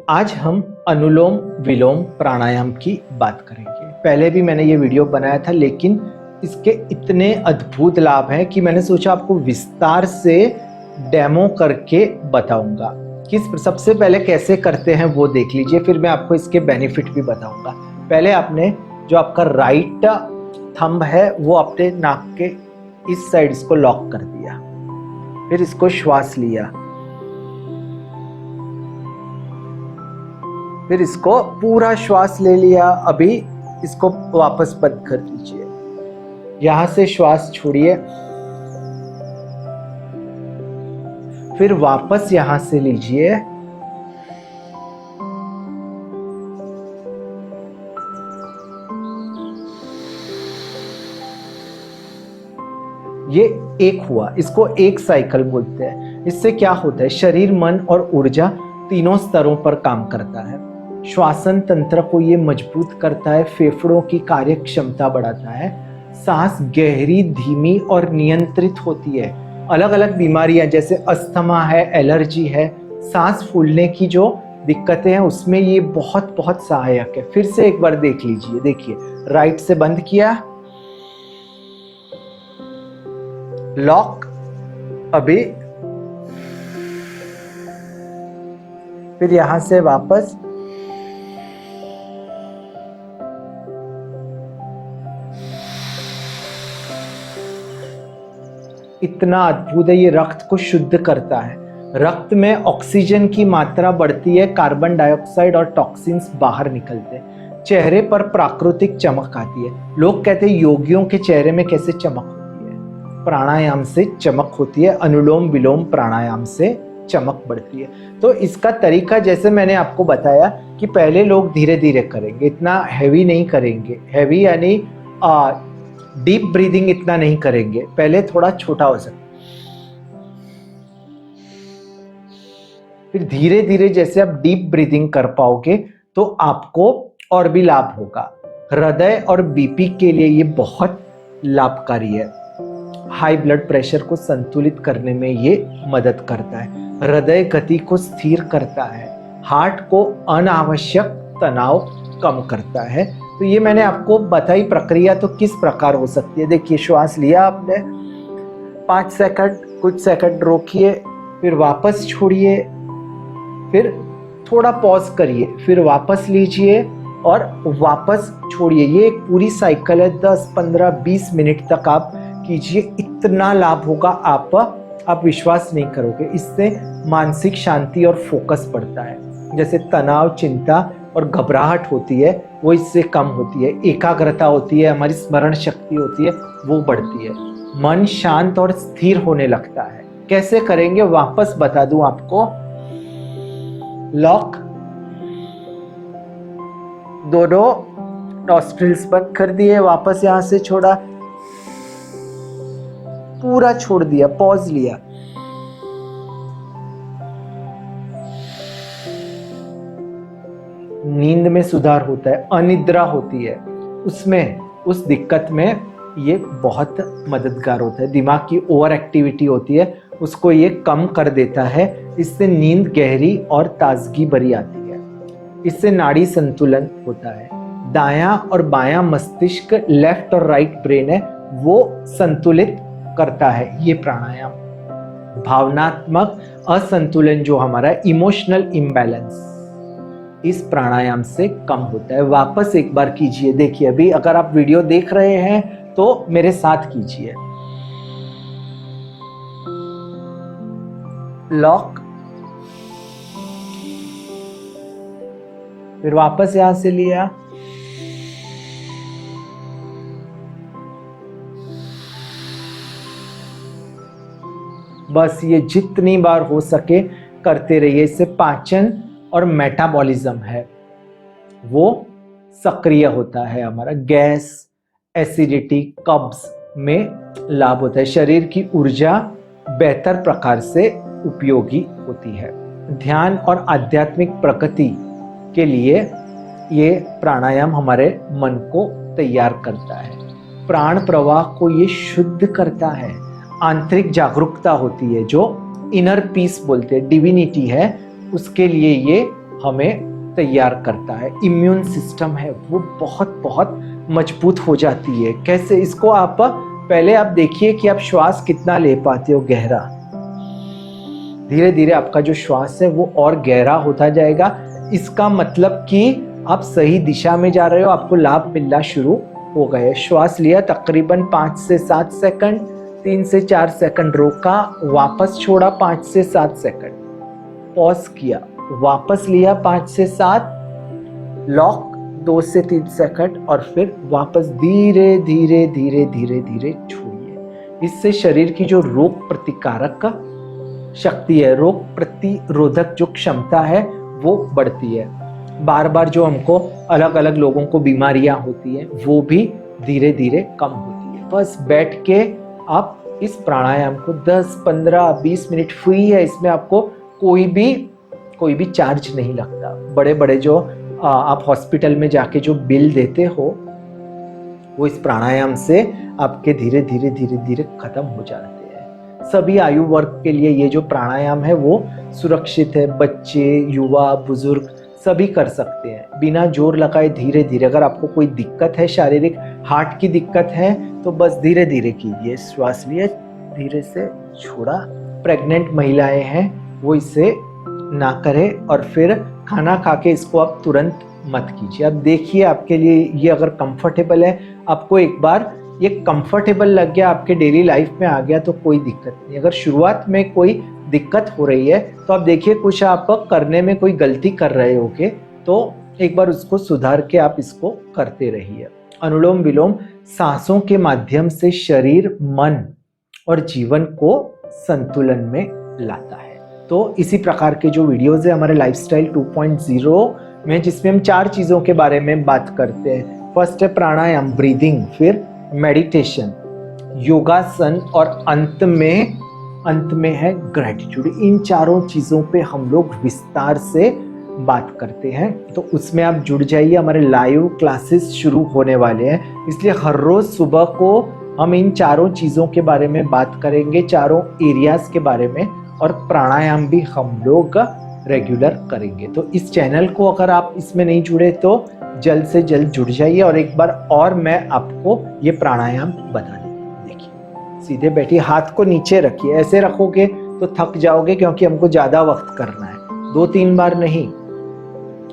आज हम अनुलोम विलोम प्राणायाम की बात करेंगे। पहले भी मैंने ये वीडियो बनाया था, लेकिन इसके इतने अद्भुत लाभ हैं कि मैंने सोचा आपको विस्तार से डेमो करके बताऊंगा। सबसे पहले कैसे करते हैं वो देख लीजिए, फिर मैं आपको इसके बेनिफिट भी बताऊंगा। पहले आपने जो आपका राइट थंब है वो अपने नाक के इस साइड इसको लॉक कर दिया, फिर इसको श्वास लिया, फिर इसको पूरा श्वास ले लिया। अभी इसको वापस बंद कर दीजिए, यहां से श्वास छोड़िए, फिर वापस यहां से लीजिए, ये एक हुआ। इसको एक साइकिल बोलते हैं। इससे क्या होता है, शरीर, मन और ऊर्जा तीनों स्तरों पर काम करता है। श्वासन तंत्र को ये मजबूत करता है, फेफड़ों की कार्य क्षमता बढ़ाता है, सांस गहरी, धीमी और नियंत्रित होती है। अलग अलग बीमारियां जैसे अस्थमा है, एलर्जी है, सांस फूलने की जो दिक्कतें हैं उसमें ये बहुत बहुत सहायक है। फिर से एक बार देख लीजिए, देखिए राइट से बंद किया, लॉक, अभी फिर यहां से वापस, इतना अद्भुत है। ये रक्त को शुद्ध करता है, रक्त में ऑक्सीजन की मात्रा बढ़ती है, कार्बन डाइऑक्साइड और टॉक्सिन्स बाहर निकलते हैं, चेहरे पर प्राकृतिक चमक आती है। लोग कहते हैं योगियों के चेहरे में कैसे चमक होती है, प्राणायाम से चमक होती है, अनुलोम विलोम प्राणायाम से चमक बढ़ती है। तो इसका तरीका जैसे मैंने आपको बताया कि पहले लोग धीरे धीरे करेंगे, इतना हैवी नहीं करेंगे, हैवी यानी डीप ब्रीदिंग इतना नहीं करेंगे, पहले थोड़ा छोटा हो सकता, फिर धीरे धीरे जैसे आप डीप ब्रीदिंग कर पाओगे तो आपको और भी लाभ होगा। हृदय और बीपी के लिए ये बहुत लाभकारी है। हाई ब्लड प्रेशर को संतुलित करने में ये मदद करता है, हृदय गति को स्थिर करता है, हार्ट को अनावश्यक तनाव कम करता है। तो ये मैंने आपको बताई प्रक्रिया तो किस प्रकार हो सकती है। देखिए श्वास लिया आपने 5 सेकंड, कुछ सेकंड रोकिए, फिर वापस छोड़िए, फिर थोड़ा पॉज करिए, फिर वापस लीजिए और वापस छोड़िए। ये एक पूरी साइकिल है, 10, 15, 20 मिनट तक आप कीजिए, इतना लाभ होगा, आप विश्वास नहीं करोगे। इससे मानसिक शांति और फोकस बढ़ता है। जैसे तनाव, चिंता और घबराहट होती है वो इससे कम होती है, एकाग्रता होती है, हमारी स्मरण शक्ति होती है वो बढ़ती है, मन शांत और स्थिर होने लगता है। कैसे करेंगे वापस बता दूं आपको। लॉक, दोनों नॉस्ट्रिल्स बंद कर दिए, वापस यहां से छोड़ा, पूरा छोड़ दिया, पॉज लिया, नींद में सुधार होता है, अनिद्रा होती है उसमें, उस दिक्कत में ये बहुत मददगार होता है। दिमाग की ओवर एक्टिविटी होती है उसको ये कम कर देता है, इससे नींद गहरी और ताजगी भरी आती है। इससे नाड़ी संतुलन होता है, दायां और बायां मस्तिष्क, लेफ्ट और राइट ब्रेन है वो संतुलित करता है ये प्राणायाम। भावनात्मक असंतुलन जो हमारा इमोशनल इम्बैलेंस इस प्राणायाम से कम होता है। वापस एक बार कीजिए, देखिए अभी अगर आप वीडियो देख रहे हैं तो मेरे साथ कीजिए। लॉक, फिर वापस यहां से लिया, बस ये जितनी बार हो सके करते रहिए। इससे पाचन और मेटाबॉलिज्म है वो सक्रिय होता है, हमारा गैस, एसिडिटी, कब्ज में लाभ होता है, शरीर की ऊर्जा बेहतर प्रकार से उपयोगी होती है। ध्यान और आध्यात्मिक प्रगति के लिए ये प्राणायाम हमारे मन को तैयार करता है, प्राण प्रवाह को ये शुद्ध करता है, आंतरिक जागरूकता होती है जो इनर पीस बोलते हैं, डिविनिटी है, उसके लिए ये हमें तैयार करता है। इम्यून सिस्टम है वो बहुत बहुत मजबूत हो जाती है। कैसे? इसको आप पहले आप देखिए कि आप श्वास कितना ले पाते हो गहरा। धीरे धीरे आपका जो श्वास है वो और गहरा होता जाएगा। इसका मतलब कि आप सही दिशा में जा रहे हो, आपको लाभ मिलना शुरू हो गए। श्वास लिया तकरीबन 5 से 7 सेकंड, 3 से 4 सेकंड रोका, वापस छोड़ा 5 से 7 सेकंड, पॉज किया, वापस लिया 5 से 7, लॉक 2 से 3 सेकंड और फिर वापस धीरे धीरे धीरे धीरे धीरे छोड़िए। इससे शरीर की जो रोग प्रतिकारक शक्ति है, रोग प्रतिरोधक जो क्षमता है वो बढ़ती है। बार बार जो हमको अलग अलग लोगों को बीमारियां होती हैं वो भी धीरे धीरे कम होती है। बस बैठ के आप इस प्राणायाम को 10, 15, 20 मिनट फ्री है। इसमें आपको कोई भी चार्ज नहीं लगता। बड़े बड़े जो आप हॉस्पिटल में जाके जो बिल देते हो वो इस प्राणायाम से आपके धीरे धीरे धीरे धीरे खत्म हो जाते हैं। सभी आयु वर्ग के लिए ये जो प्राणायाम है वो सुरक्षित है। बच्चे, युवा, बुजुर्ग सभी कर सकते हैं बिना जोर लगाए, धीरे धीरे। अगर आपको कोई दिक्कत है, शारीरिक हार्ट की दिक्कत है, तो बस धीरे धीरे कीजिए। श्वास लिए, धीरे से छोड़ा। प्रेग्नेंट महिलाएं हैं वो इसे ना करें और फिर खाना खा के इसको आप तुरंत मत कीजिए। अब देखिए आपके लिए ये अगर कंफर्टेबल है, आपको एक बार ये कंफर्टेबल लग गया, आपके डेली लाइफ में आ गया तो कोई दिक्कत नहीं। अगर शुरुआत में कोई दिक्कत हो रही है तो आप देखिए कुछ आप करने में कोई गलती कर रहे होगे तो एक बार उसको सुधार के आप इसको करते रहिए। अनुलोम विलोम सांसों के माध्यम से शरीर, मन और जीवन को संतुलन में लाता है। तो इसी प्रकार के जो वीडियोस है हमारे लाइफस्टाइल 2.0 में, जिसमें हम 4 चीज़ों के बारे में बात करते हैं। फर्स्ट है प्राणायाम, ब्रीदिंग, फिर मेडिटेशन, योगासन और अंत में है ग्रेटिट्यूड। इन चारों चीज़ों पे हम लोग विस्तार से बात करते हैं। तो उसमें आप जुड़ जाइए। हमारे लाइव क्लासेस शुरू होने वाले हैं, इसलिए हर रोज़ सुबह को हम इन चारों चीज़ों के बारे में बात करेंगे, चारों एरियाज के बारे में, और प्राणायाम भी हम लोग रेगुलर करेंगे। तो इस चैनल को अगर आप इसमें नहीं जुड़े तो जल्द से जल्द जुड़ जाइए। और एक बार और मैं आपको ये प्राणायाम बता दूँ। देखिए, सीधे बैठिए, हाथ को नीचे रखिए। ऐसे रखोगे तो थक जाओगे क्योंकि हमको ज़्यादा वक्त करना है। 2-3 बार नहीं,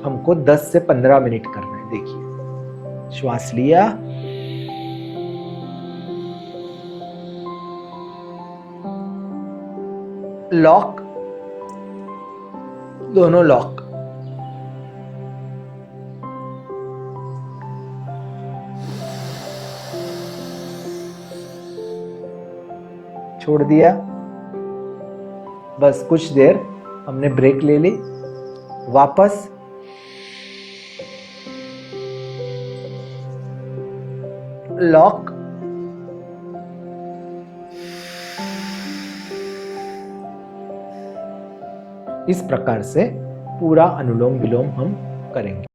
हमको 10 से 15 मिनट करना है। देखिए, श्वास लिया, लॉक, दोनों लॉक, छोड़ दिया। बस कुछ देर हमने ब्रेक ले ली, वापस लॉक, इस प्रकार से पूरा अनुलोम विलोम हम करेंगे।